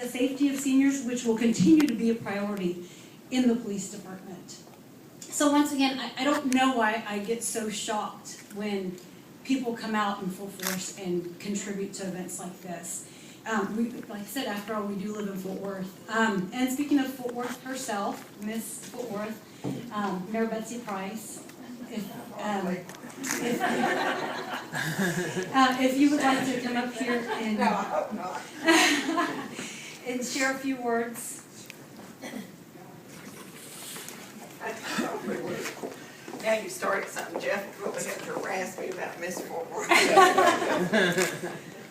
safety of seniors, which will continue to be a priority in the police department. So once again, I don't know why I get so shocked when people come out in full force and contribute to events like this. Like I said, after all, we do live in Fort Worth. And speaking of Fort Worth herself, Miss Fort Worth, Mayor Betsy Price, if you would like to come up here and, and share a few words. Now you started something, Jeff will probably have to harass me about Miss Fort Worth.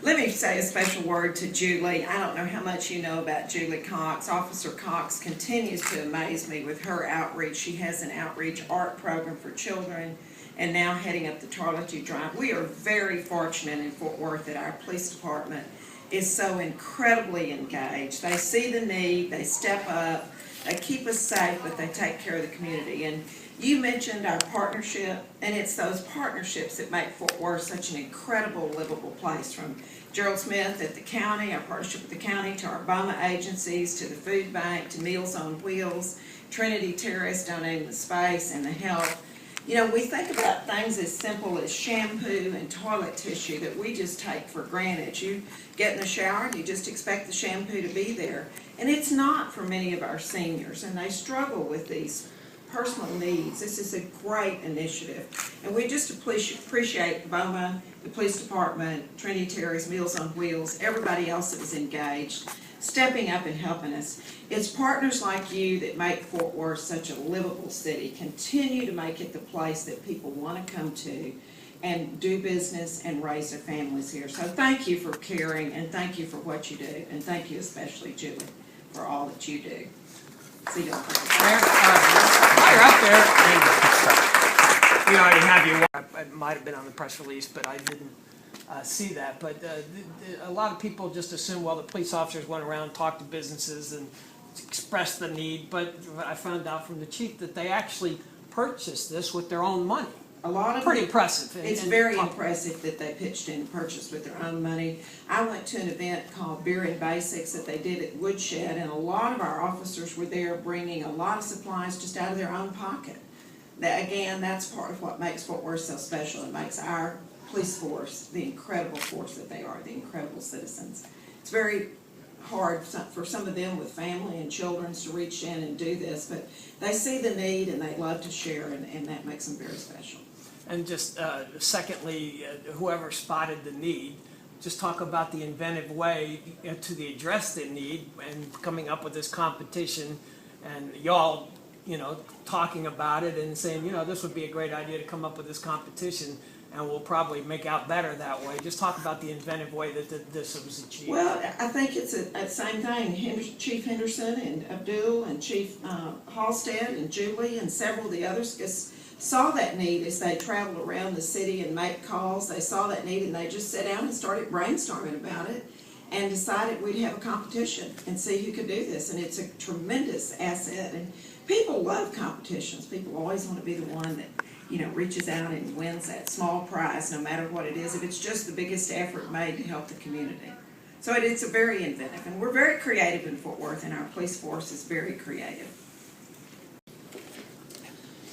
Let me say a special word to Julie. I don't know how much you know about Julie Cox. Officer Cox continues to amaze me with her outreach. She has an outreach art program for children and now heading up the Toiletry Drive. We are very fortunate in Fort Worth that our police department is so incredibly engaged. They see the need, they step up, they keep us safe, but they take care of the community. And you mentioned our partnership, and it's those partnerships that make Fort Worth such an incredible, livable place. From Gerald Smith at the county, our partnership with the county, to our BOMA agencies, to the food bank, to Meals on Wheels, Trinity Terrace donating the space and the help. You know, we think about things as simple as shampoo and toilet tissue that we just take for granted. You get in the shower and you just expect the shampoo to be there. And it's not for many of our seniors, and they struggle with these personal needs. This is a great initiative, and we just appreciate BOMA, the police department, Trinity Terrace, Meals on Wheels, everybody else that was engaged, stepping up and helping us. It's partners like you that make Fort Worth such a livable city. Continue to make it the place that people want to come to and do business and raise their families here. So thank you for caring, and thank you for what you do, and thank you especially, Julie, for all that you do. See you later. While you're up there, we already have you. It might have been on the press release, but I didn't see that. But a lot of people just assume, well, the police officers went around, talked to businesses, and expressed the need. But I found out from the chief that they actually purchased this with their own money. A lot of pretty impressive. It's very impressive that they pitched in and purchased with their own money. I went to an event called Beer and Basics that they did at Woodshed, and a lot of our officers were there bringing a lot of supplies just out of their own pocket. That, again, that's part of what makes Fort Worth so special. It makes our police force the incredible force that they are, the incredible citizens. It's very hard for some of them with family and children to reach in and do this, but they see the need and they love to share, and that makes them very special. And just secondly, whoever spotted the need, just talk about the inventive way to address the need and coming up with this competition, and y'all, talking about it and saying, this would be a great idea to come up with this competition, and we'll probably make out better that way. Just talk about the inventive way that this was achieved. Well, I think it's the same thing. Chief Henderson and Abdul and Chief Halstead and Julie and several of the others just saw that need as they traveled around the city and made calls. They saw that need and they just sat down and started brainstorming about it and decided we'd have a competition and see who could do this. And it's a tremendous asset. And people love competitions. People always want to be the one that reaches out and wins that small prize, no matter what it is, if it's just the biggest effort made to help the community. So it's a very inventive, and we're very creative in Fort Worth, and our police force is very creative.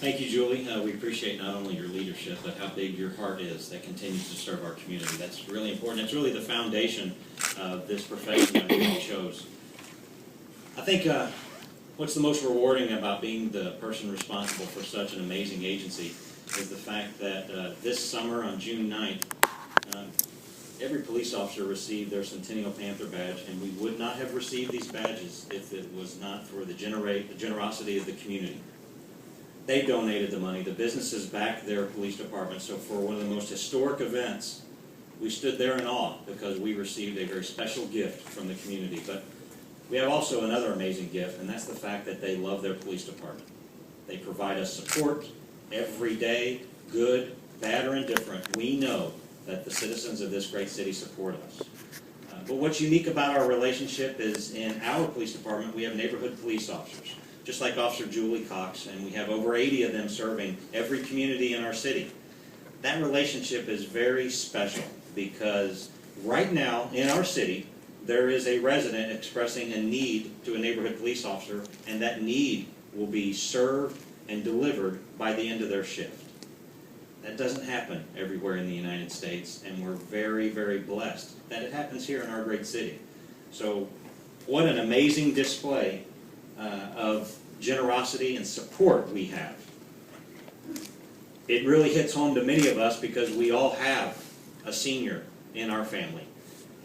Thank you, Julie. We appreciate not only your leadership, but how big your heart is that continues to serve our community. That's really important. It's really the foundation of this profession that we chose. I think what's the most rewarding about being the person responsible for such an amazing agency is the fact that this summer on June 9th, every police officer received their Centennial Panther badge, and we would not have received these badges if it was not for the generosity of the community. They donated the money. The businesses backed their police department. So for one of the most historic events, we stood there in awe because we received a very special gift from the community. But we have also another amazing gift, and that's the fact that they love their police department. They provide us support every day, good, bad, or indifferent. We know that the citizens of this great city support us. But what's unique about our relationship is in our police department, we have neighborhood police officers, just like Officer Julie Cox, and we have over 80 of them serving every community in our city. That relationship is very special because right now in our city, there is a resident expressing a need to a neighborhood police officer, and that need will be served and delivered by the end of their shift. That doesn't happen everywhere in the United States, and we're very, very blessed that it happens here in our great city. So what an amazing display of generosity and support we have. It really hits home to many of us because we all have a senior in our family.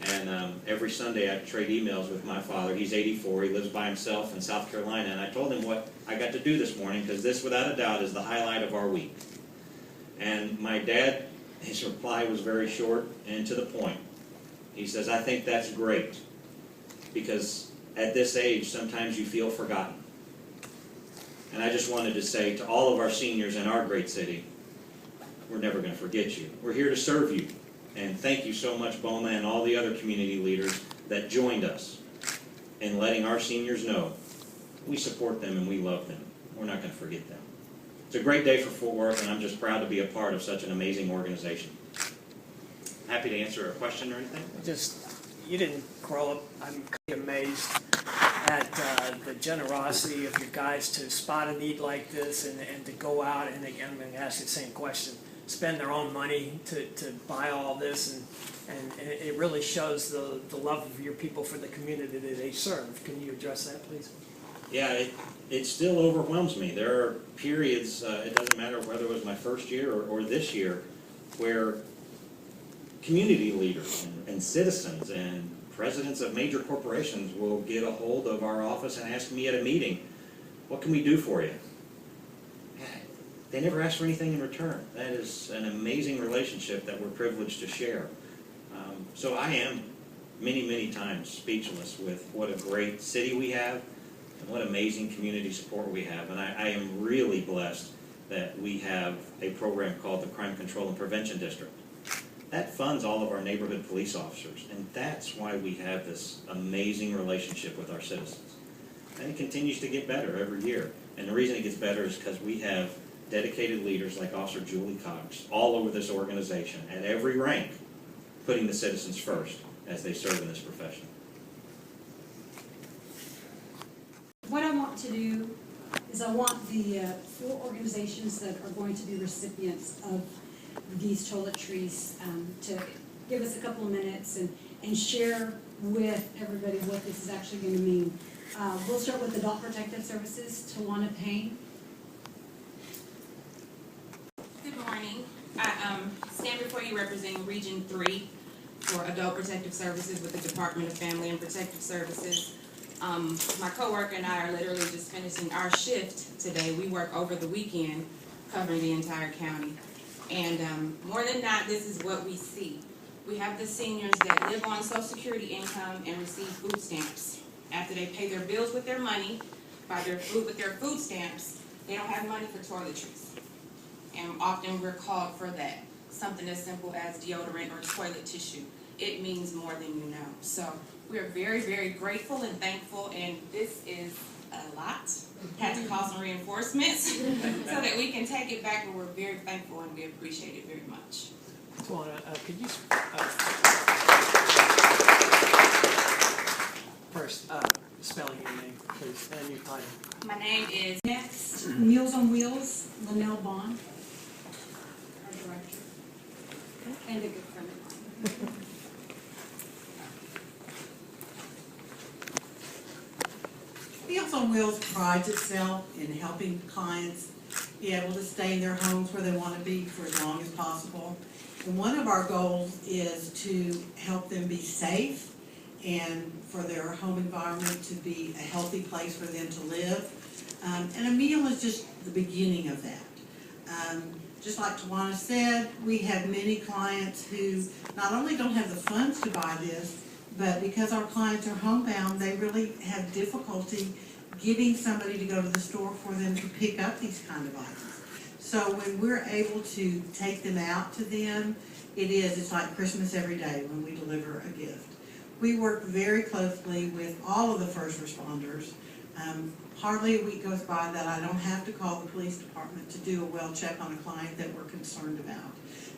And every Sunday I trade emails with my father. He's 84, he lives by himself in South Carolina, and I told him what I got to do this morning, because this, without a doubt, is the highlight of our week. And my dad, his reply was very short and to the point. He says, "I think that's great, because at this age, sometimes you feel forgotten." And I just wanted to say to all of our seniors in our great city, we're never going to forget you. We're here to serve you. And thank you so much, BOMA, and all the other community leaders that joined us in letting our seniors know we support them and we love them. We're not going to forget them. It's a great day for Fort Worth, and I'm just proud to be a part of such an amazing organization. Happy to answer a question or anything. You didn't grow up, I'm kind of amazed at the generosity of your guys to spot a need like this and to go out, and again, I'm going to ask you the same question, spend their own money to buy all this, and it really shows the love of your people for the community that they serve. Can you address that, please? Yeah, it still overwhelms me. There are periods, it doesn't matter whether it was my first year or this year, where community leaders and citizens and presidents of major corporations will get a hold of our office and ask me at a meeting, "What can we do for you?" They never ask for anything in return. That is an amazing relationship that we're privileged to share. So I am many, many times speechless with what a great city we have and what amazing community support we have. And I am really blessed that we have a program called the Crime Control and Prevention District. That funds all of our neighborhood police officers, and that's why we have this amazing relationship with our citizens. And it continues to get better every year. And the reason it gets better is because we have dedicated leaders like Officer Julie Cox all over this organization at every rank, putting the citizens first as they serve in this profession. What I want to do is I want the 4 organizations that are going to be recipients of these toiletries to give us a couple of minutes and share with everybody what this is actually going to mean. We'll start with Adult Protective Services, Tawana Payne. Good morning. I stand before you representing Region 3 for Adult Protective Services with the Department of Family and Protective Services. My coworker and I are literally just finishing our shift today. We work over the weekend covering the entire county. And more than not, this is what we see. We have the seniors that live on Social Security income and receive food stamps. After they pay their bills with their money, buy their food with their food stamps, they don't have money for toiletries. And often we're called for that. Something as simple as deodorant or toilet tissue. It means more than you know. So we are very, very grateful and thankful, and this is a lot. Had to call some reinforcements so that we can take it back, but we're very thankful and we appreciate it very much. Tawana, could you first spell your name, please, and your title? My name is Next, Meals on Wheels, Linnell Bond, our director, and a good friend of mine. Meals on Wheels prides itself in helping clients be able to stay in their homes where they want to be for as long as possible. And one of our goals is to help them be safe and for their home environment to be a healthy place for them to live. And a meal is just the beginning of that. Just like Tawana said, we have many clients who not only don't have the funds to buy this, but because our clients are homebound, they really have difficulty getting somebody to go to the store for them to pick up these kind of items. So when we're able to take them out to them, it's like Christmas every day when we deliver a gift. We work very closely with all of the first responders. Hardly a week goes by that I don't have to call the police department to do a well check on a client that we're concerned about.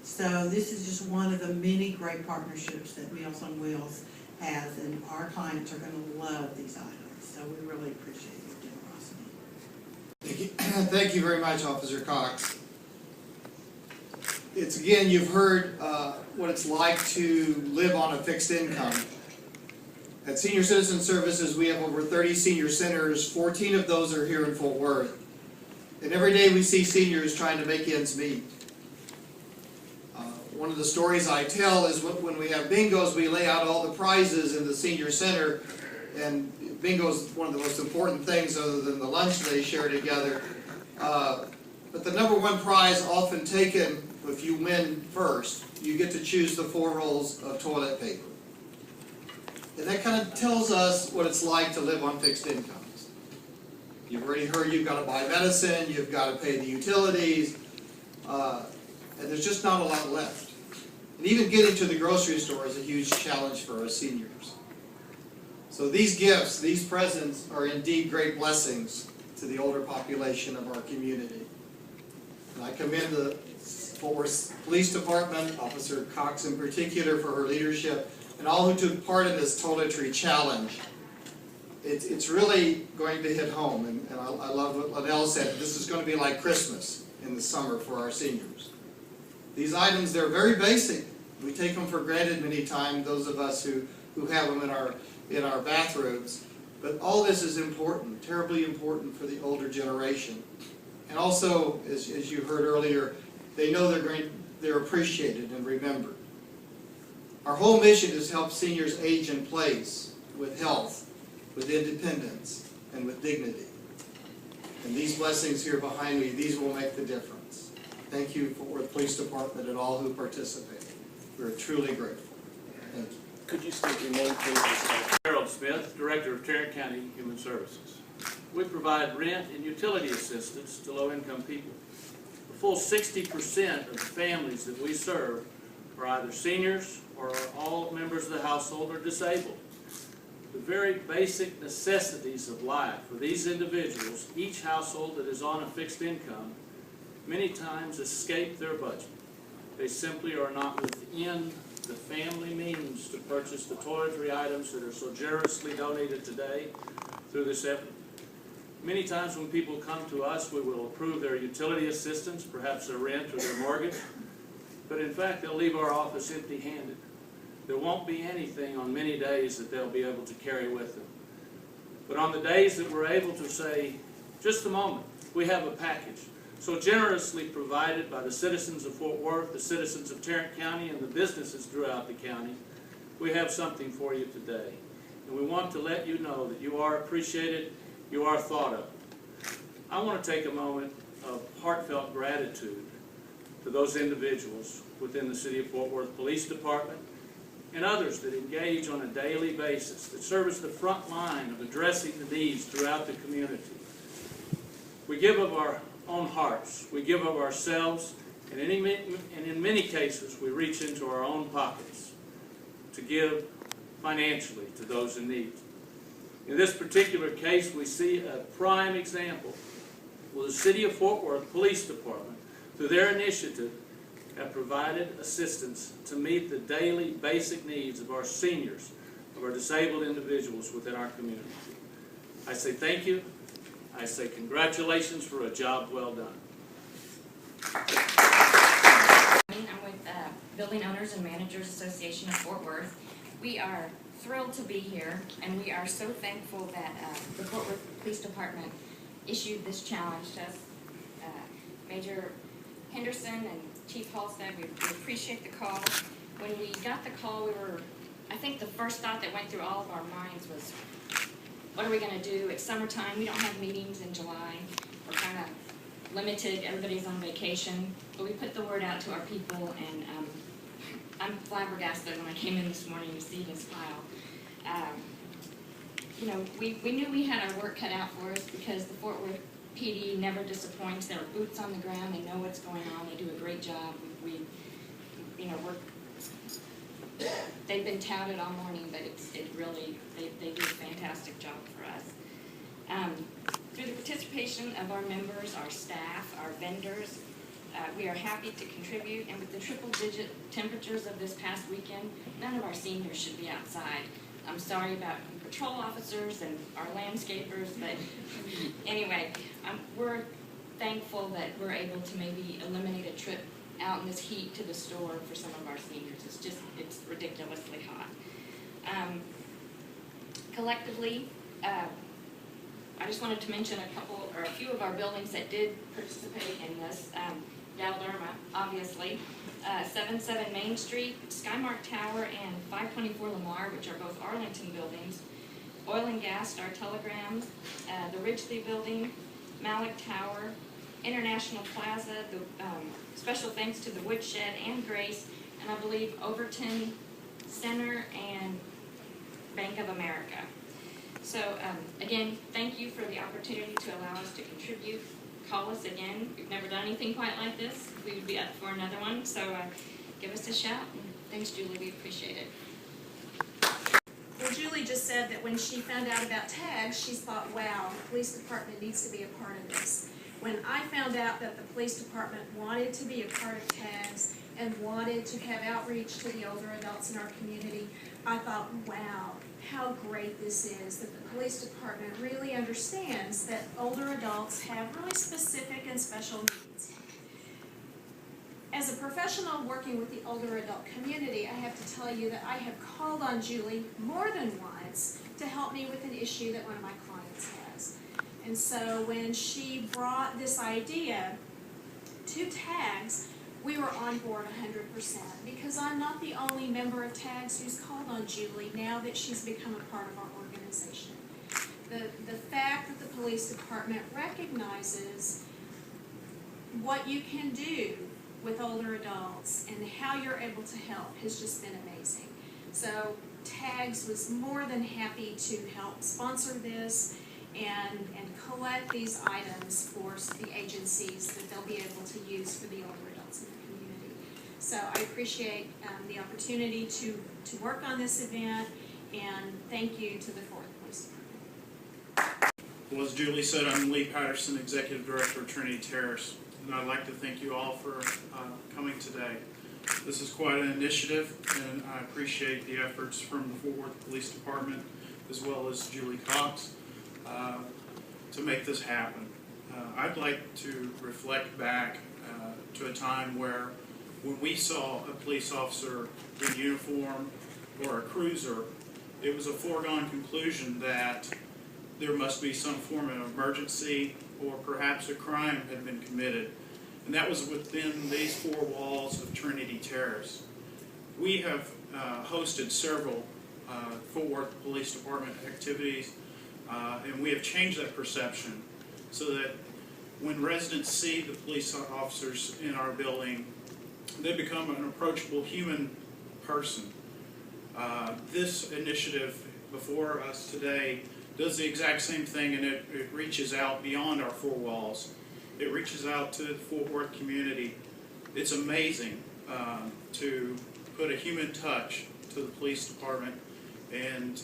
So this is just one of the many great partnerships that Meals on Wheels has, and our clients are gonna love these items, so we really appreciate your generosity. Thank you. Thank you very much, Officer Cox. It's, again, you've heard what it's like to live on a fixed income. At Senior Citizen Services, we have over 30 senior centers. 14 of those are here in Fort Worth. And every day we see seniors trying to make ends meet. One of the stories I tell is when we have bingos, we lay out all the prizes in the senior center, and bingo is one of the most important things other than the lunch they share together. But the number one prize often taken, if you win first, you get to choose the 4 rolls of toilet paper. And that kind of tells us what it's like to live on fixed incomes. You've already heard you've got to buy medicine, you've got to pay the utilities, and there's just not a lot left. And even getting to the grocery store is a huge challenge for our seniors. So these gifts, these presents are indeed great blessings to the older population of our community. And I commend the Fort Worth Police Department, Officer Cox in particular, for her leadership, and all who took part in this Toiletry challenge. It's really going to hit home, and I love what Liddell said. This is going to be like Christmas in the summer for our seniors. These items, they're very basic. We take them for granted many times, those of us who have them in our bathrooms. But all this is important, terribly important for the older generation. And also, as you heard earlier, they know they're appreciated and remembered. Our whole mission is to help seniors age in place with health, with independence, and with dignity. And these blessings here behind me, these will make the difference. Thank you, Fort Worth Police Department, and all who participated. We're truly grateful. Thank you. Could you state your name, please? Harold Smith, Director of Tarrant County Human Services. We provide rent and utility assistance to low-income people. A full 60% of the families that we serve are either seniors or are all members of the household are disabled. The very basic necessities of life for these individuals, each household that is on a fixed income, many times escape their budget. They simply are not within the family means to purchase the toiletry items that are so generously donated today through this effort. Many times when people come to us, we will approve their utility assistance, perhaps their rent or their mortgage, but in fact they'll leave our office empty-handed. There won't be anything on many days that they'll be able to carry with them. But on the days that we're able to say, just a moment, we have a package so generously provided by the citizens of Fort Worth, the citizens of Tarrant County, and the businesses throughout the county, we have something for you today. And we want to let you know that you are appreciated, you are thought of. I want to take a moment of heartfelt gratitude to those individuals within the City of Fort Worth Police Department and others that engage on a daily basis, that serve as the front line of addressing the needs throughout the community. We give of our own hearts, we give of ourselves, and in many cases we reach into our own pockets to give financially to those in need. In this particular case, we see a prime example where the City of Fort Worth Police Department, through their initiative, have provided assistance to meet the daily basic needs of our seniors, of our disabled individuals within our community. I say thank you. I say congratulations for a job well done. I'm with Building Owners and Managers Association of Fort Worth. We are thrilled to be here, and we are so thankful that the Fort Worth Police Department issued this challenge to us. Major Henderson and Chief Halstead, we appreciate the call. When we got the call, I think the first thought that went through all of our minds was, what are we going to do? It's summertime. We don't have meetings in July. We're kind of limited. Everybody's on vacation. But we put the word out to our people, and I'm flabbergasted when I came in this morning to see this file. You know, we knew we had our work cut out for us because the Fort Worth PD never disappoints. They're boots on the ground. They know what's going on. They do a great job. They've been touted all morning, but they do a fantastic job for us. Through the participation of our members, our staff, our vendors, we are happy to contribute, and with the triple-digit temperatures of this past weekend, none of our seniors should be outside. I'm sorry about patrol officers and our landscapers, but anyway, we're thankful that we're able to maybe eliminate a trip out in this heat to the store for some of our seniors. It's ridiculously hot. Collectively, I just wanted to mention a few of our buildings that did participate in this. Dalderma, obviously, 77 Main Street, Skymark Tower, and 524 Lamar, which are both Arlington buildings. Oil and Gas, Star Telegram, the Ridgely Building, Malik Tower, International Plaza, special thanks to the Woodshed and Grace, and I believe Overton Center and Bank of America. So again, thank you for the opportunity to allow us to contribute. Call us again. We've never done anything quite like this. We would be up for another one. So give us a shout. And thanks, Julie. We appreciate it. Well, Julie just said that when she found out about tags, she thought, wow, the police department needs to be a part of this. When I found out that the police department wanted to be a part of tags and wanted to have outreach to the older adults in our community, I thought, wow, how great this is, that the police department really understands that older adults have really specific and special needs. As a professional working with the older adult community, I have to tell you that I have called on Julie more than once to help me with an issue that one of my clients has. And so when she brought this idea to tags, we were on board 100% because I'm not the only member of tags who's called on Julie now that she's become a part of our organization. The fact that the police department recognizes what you can do with older adults and how you're able to help has just been amazing. So tags was more than happy to help sponsor this and collect these items for the agencies that they'll be able to use for the older adults in the community. So I appreciate the opportunity to work on this event, and thank you to the Fort Worth Police Department. Well, as Julie said, I'm Lee Patterson, Executive Director of Trinity Terrace, and I'd like to thank you all for coming today. This is quite an initiative, and I appreciate the efforts from the Fort Worth Police Department as well as Julie Cox to make this happen. I'd like to reflect back to a time where when we saw a police officer in uniform or a cruiser, it was a foregone conclusion that there must be some form of emergency or perhaps a crime had been committed. And that was within these four walls of Trinity Terrace. We have hosted several Fort Worth Police Department activities, and we have changed that perception so that when residents see the police officers in our building, they become an approachable human person. This initiative before us today does the exact same thing, and it reaches out beyond our four walls. It reaches out to the Fort Worth community. It's amazing to put a human touch to the police department, and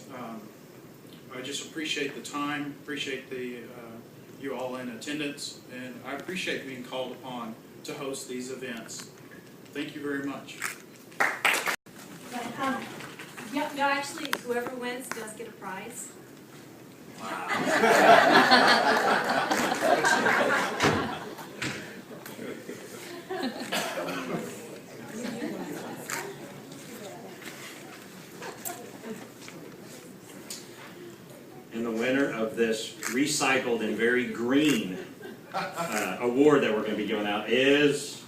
I just appreciate the time, appreciate you all in attendance, and I appreciate being called upon to host these events. Thank you very much. Y'all actually, whoever wins does get a prize. And the winner of this recycled and very green award that we're going to be giving out is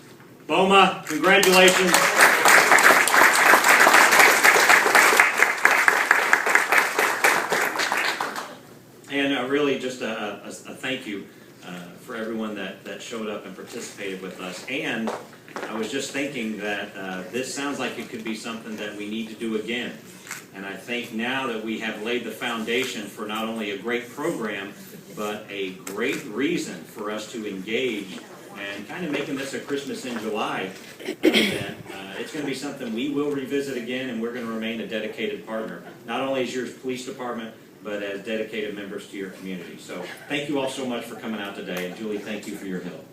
BOMA. Congratulations. And really just a thank you for everyone that showed up and participated with us. And I was just thinking that this sounds like it could be something that we need to do again. And I think now that we have laid the foundation for not only a great program, but a great reason for us to engage and kind of making this a Christmas in July event, it's going to be something we will revisit again, and we're going to remain a dedicated partner, not only as your police department, but as dedicated members to your community. So thank you all so much for coming out today, and Julie, thank you for your help.